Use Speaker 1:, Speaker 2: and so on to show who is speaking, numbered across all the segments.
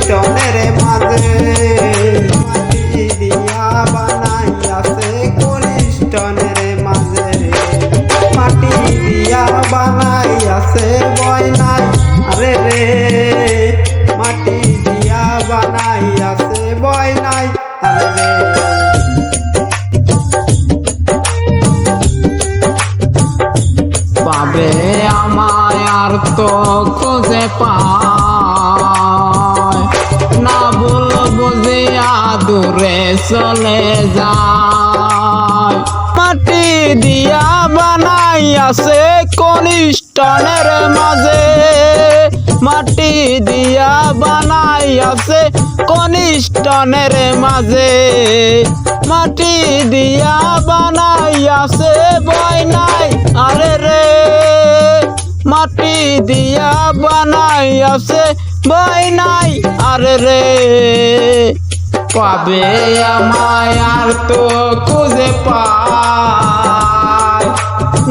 Speaker 1: কনিষ্ঠনের মাঝে মাটি দিয়া বানাইয়াছে কনিষ্ঠনের মাঝে মাটি দিয়া বানাইয়াছে ভয় নাই আরে রে মাটি দিয়া বানাইয়াছে ভয় নাই আরে রে
Speaker 2: পাবে আমায় আর তো খুঁজে পায় না ভুল বুঝিয়া দূরে চলে যায় মাটি দিয়া বানাইয়াছে কনিষ্ঠনের মাঝে মাটি দিয়া বানাইয়াছে কনিষ্ঠনের মাঝে মাটি দিয়া বানাইয়াছে ভয় নাই আরে রে মাটি দিয়া বানাইয়াছে ভয় নাই আরে রে পাবে আমায় আর তো খুঁজে পায়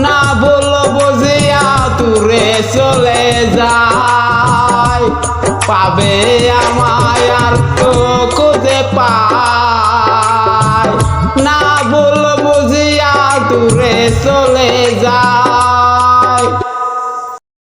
Speaker 2: না ভুল বুঝিয়া দূরে চলে যায় পাবে আমায়